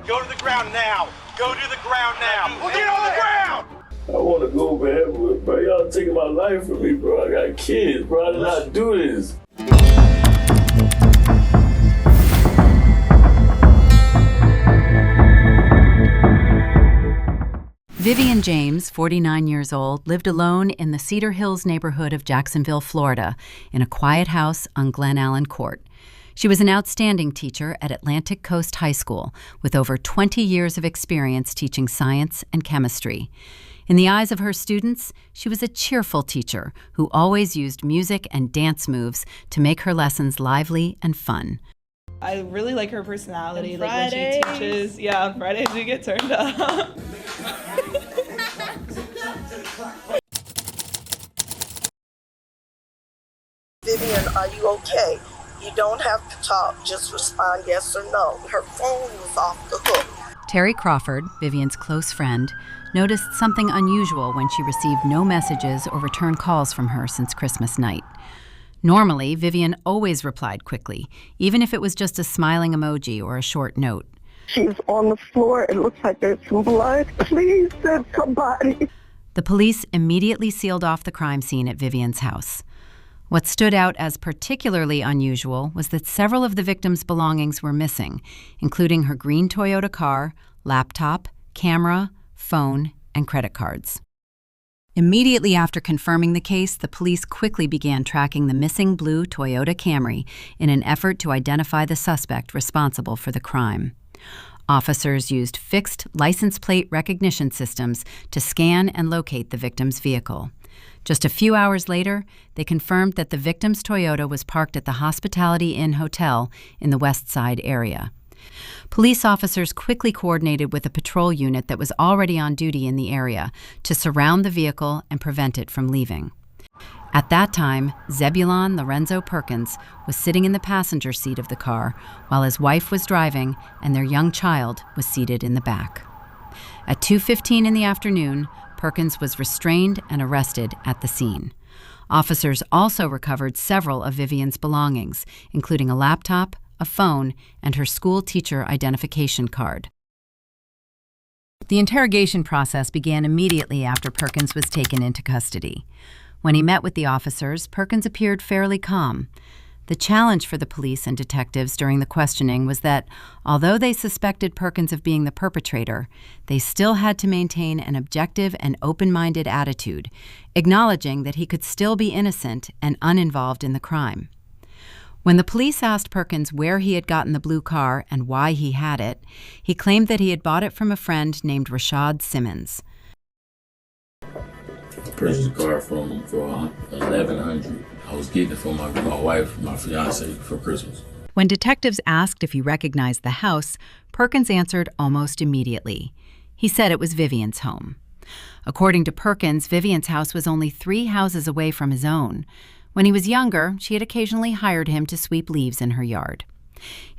Go to the ground now. Go to the ground now. Well, get on the ground! I want to go, man, but bro, y'all taking my life from me, bro. I got kids, bro. I did not do this. Vivian James, 49 years old, lived alone in the Cedar Hills neighborhood of Jacksonville, Florida, in a quiet house on Glen Allen Court. She was an outstanding teacher at Atlantic Coast High School with over 20 years of experience teaching science and chemistry. In the eyes of her students, she was a cheerful teacher who always used music and dance moves to make her lessons lively and fun. I really like her personality. Like when she teaches, on Fridays we get turned up. Vivian, are you okay? You don't have to talk, just respond yes or no. Her phone was off the hook. Terry Crawford, Vivian's close friend, noticed something unusual when she received no messages or return calls from her since Christmas night. Normally, Vivian always replied quickly, even if it was just a smiling emoji or a short note. She's on the floor. It looks like there's some blood. Please send somebody. The police immediately sealed off the crime scene at Vivian's house. What stood out as particularly unusual was that several of the victim's belongings were missing, including her green Toyota car, laptop, camera, phone, and credit cards. Immediately after confirming the case, the police quickly began tracking the missing blue Toyota Camry in an effort to identify the suspect responsible for the crime. Officers used fixed license plate recognition systems to scan and locate the victim's vehicle. Just a few hours later, they confirmed that the victim's Toyota was parked at the Hospitality Inn Hotel in the West Side area. Police officers quickly coordinated with a patrol unit that was already on duty in the area to surround the vehicle and prevent it from leaving. At that time, Zebulon Perkins was sitting in the passenger seat of the car while his wife was driving and their young child was seated in the back. At 2:15 in the afternoon, Perkins was restrained and arrested at the scene. Officers also recovered several of Vivian's belongings, including a laptop, a phone, and her school teacher identification card. The interrogation process began immediately after Perkins was taken into custody. When he met with the officers, Perkins appeared fairly calm. The challenge for the police and detectives during the questioning was that, although they suspected Perkins of being the perpetrator, they still had to maintain an objective and open-minded attitude, acknowledging that he could still be innocent and uninvolved in the crime. When the police asked Perkins where he had gotten the blue car and why he had it, he claimed that he had bought it from a friend named Rashad Simmons. I purchased the car for $1,100. I was getting it for my wife, my fiance, for Christmas. When detectives asked if he recognized the house, Perkins answered almost immediately. He said it was Vivian's home. According to Perkins, Vivian's house was only 3 houses away from his own. When he was younger, she had occasionally hired him to sweep leaves in her yard.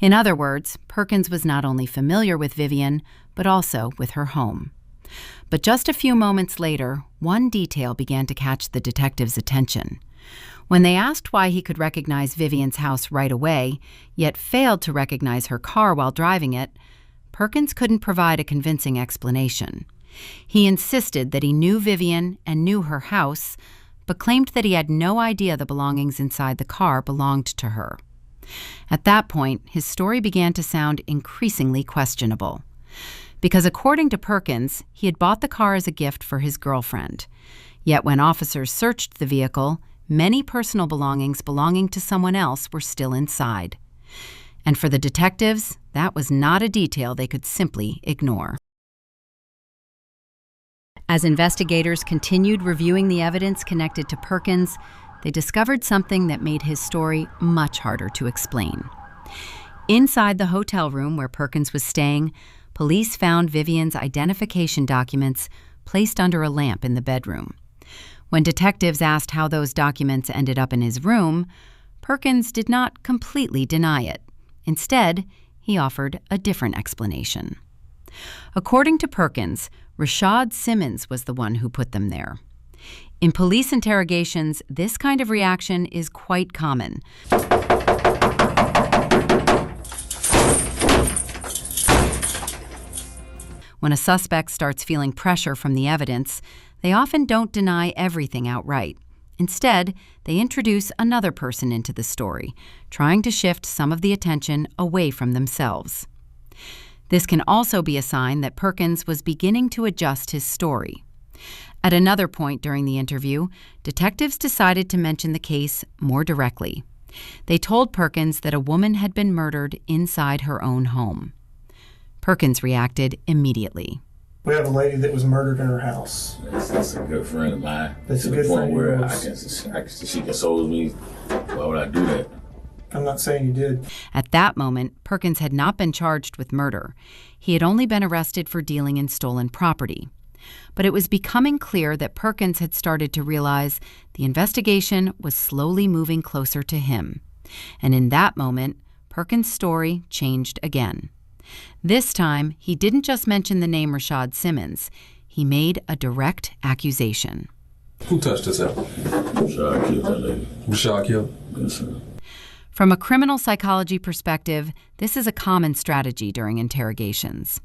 In other words, Perkins was not only familiar with Vivian, but also with her home. But just a few moments later, one detail began to catch the detectives' attention. When they asked why he could recognize Vivian's house right away, yet failed to recognize her car while driving it, Perkins couldn't provide a convincing explanation. He insisted that he knew Vivian and knew her house, but claimed that he had no idea the belongings inside the car belonged to her. At that point, his story began to sound increasingly questionable. Because according to Perkins, he had bought the car as a gift for his girlfriend. Yet when officers searched the vehicle, many personal belongings belonging to someone else were still inside. And for the detectives, that was not a detail they could simply ignore. As investigators continued reviewing the evidence connected to Perkins, they discovered something that made his story much harder to explain. Inside the hotel room where Perkins was staying, police found Vivian's identification documents placed under a lamp in the bedroom. When detectives asked how those documents ended up in his room, Perkins did not completely deny it. Instead, he offered a different explanation. According to Perkins, Rashad Simmons was the one who put them there. In police interrogations, this kind of reaction is quite common. When a suspect starts feeling pressure from the evidence, they often don't deny everything outright. Instead, they introduce another person into the story, trying to shift some of the attention away from themselves. This can also be a sign that Perkins was beginning to adjust his story. At another point during the interview, detectives decided to mention the case more directly. They told Perkins that a woman had been murdered inside her own home. Perkins reacted immediately. We have a lady that was murdered in her house. That's a good friend of mine. That's to a good the point friend of where yours. she consoles me. Why would I do that? I'm not saying you did. At that moment, Perkins had not been charged with murder. He had only been arrested for dealing in stolen property. But it was becoming clear that Perkins had started to realize the investigation was slowly moving closer to him. And in that moment, Perkins' story changed again. This time, he didn't just mention the name Rashad Simmons. He made a direct accusation. Who touched us up? Rashad killed that lady. Rashad killed? Yes, sir. From a criminal psychology perspective, this is a common strategy during interrogations.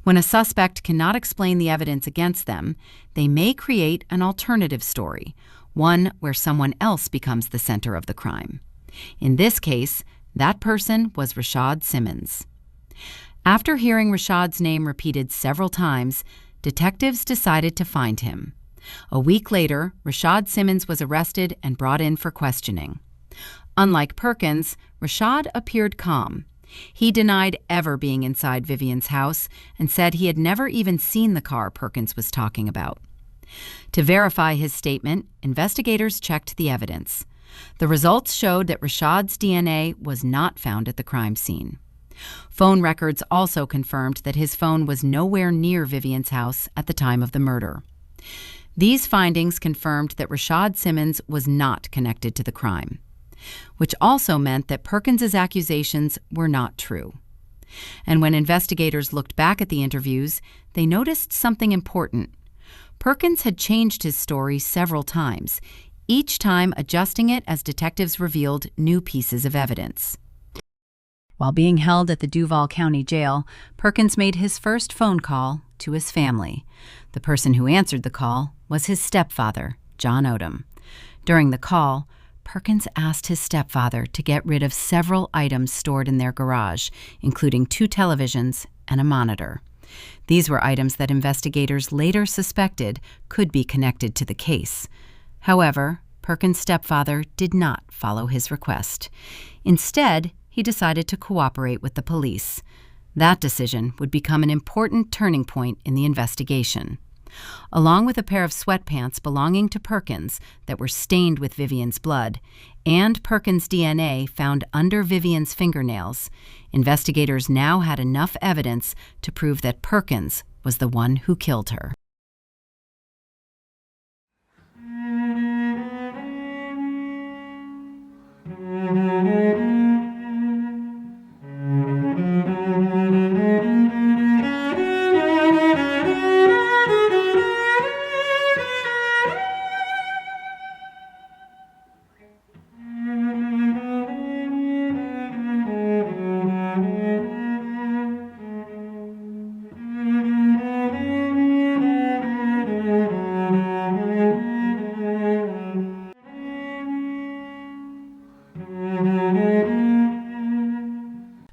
When a suspect cannot explain the evidence against them, they may create an alternative story, one where someone else becomes the center of the crime. In this case, that person was Rashad Simmons. After hearing Rashad's name repeated several times, detectives decided to find him. A week later, Rashad Simmons was arrested and brought in for questioning. Unlike Perkins, Rashad appeared calm. He denied ever being inside Vivian's house and said he had never even seen the car Perkins was talking about. To verify his statement, investigators checked the evidence. The results showed that Rashad's DNA was not found at the crime scene. Phone records also confirmed that his phone was nowhere near Vivian's house at the time of the murder. These findings confirmed that Rashad Simmons was not connected to the crime, which also meant that Perkins's accusations were not true. And when investigators looked back at the interviews, they noticed something important. Perkins had changed his story several times, each time adjusting it as detectives revealed new pieces of evidence. While being held at the Duval County Jail, Perkins made his first phone call to his family. The person who answered the call was his stepfather, John Odom. During the call, Perkins asked his stepfather to get rid of several items stored in their garage, including 2 televisions and a monitor. These were items that investigators later suspected could be connected to the case. However, Perkins' stepfather did not follow his request. Instead, he decided to cooperate with the police. That decision would become an important turning point in the investigation. Along with a pair of sweatpants belonging to Perkins that were stained with Vivian's blood, and Perkins' DNA found under Vivian's fingernails, investigators now had enough evidence to prove that Perkins was the one who killed her.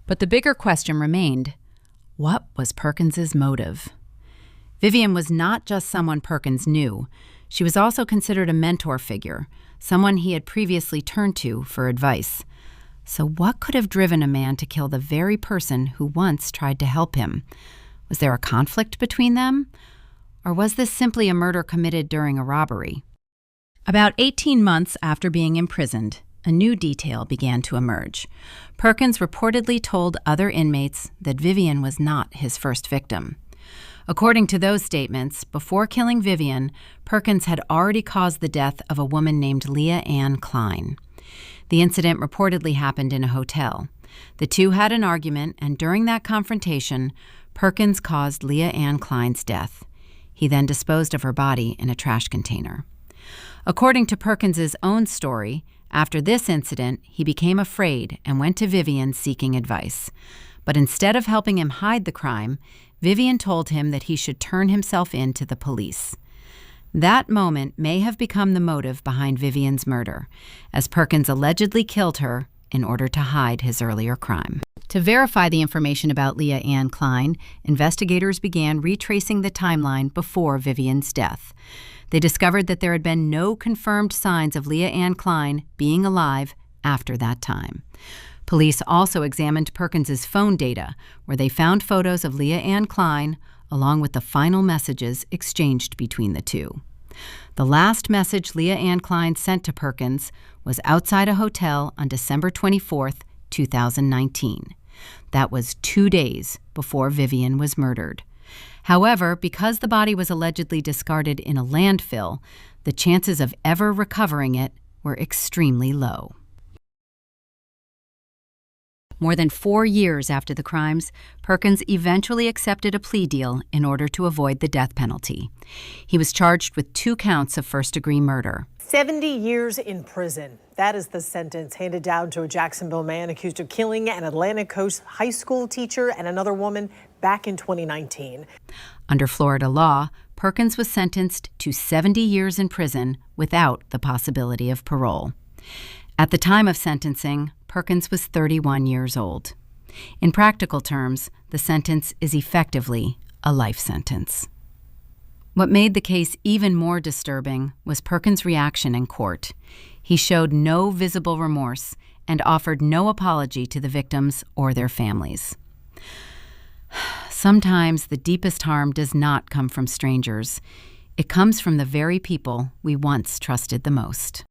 But the bigger question remained, what was Perkins's motive? Vivian was not just someone Perkins knew. She was also considered a mentor figure, someone he had previously turned to for advice. So what could have driven a man to kill the very person who once tried to help him? Was there a conflict between them? Or was this simply a murder committed during a robbery? About 18 months after being imprisoned, a new detail began to emerge. Perkins reportedly told other inmates that Vivian was not his first victim. According to those statements, before killing Vivian, Perkins had already caused the death of a woman named Leah Ann Klein. The incident reportedly happened in a hotel. The two had an argument, and during that confrontation, Perkins caused Leah Ann Klein's death. He then disposed of her body in a trash container. According to Perkins's own story, after this incident, he became afraid and went to Vivian seeking advice. But instead of helping him hide the crime, Vivian told him that he should turn himself in to the police. That moment may have become the motive behind Vivian's murder, as Perkins allegedly killed her in order to hide his earlier crime. To verify the information about Leah Ann Klein, investigators began retracing the timeline before Vivian's death. They discovered that there had been no confirmed signs of Leah Ann Klein being alive after that time. Police also examined Perkins's phone data, where they found photos of Leah Ann Klein, along with the final messages exchanged between the two. The last message Leah Ann Klein sent to Perkins was outside a hotel on December 24, 2019. That was 2 days before Vivian was murdered. However, because the body was allegedly discarded in a landfill, the chances of ever recovering it were extremely low. More than 4 years after the crimes, Perkins eventually accepted a plea deal in order to avoid the death penalty. He was charged with 2 counts of first-degree murder. 70 years in prison. That is the sentence handed down to a Jacksonville man accused of killing an Atlantic Coast high school teacher and another woman back in 2019. Under Florida law, Perkins was sentenced to 70 years in prison without the possibility of parole. At the time of sentencing, Perkins was 31 years old. In practical terms, the sentence is effectively a life sentence. What made the case even more disturbing was Perkins' reaction in court. He showed no visible remorse and offered no apology to the victims or their families. Sometimes the deepest harm does not come from strangers. It comes from the very people we once trusted the most.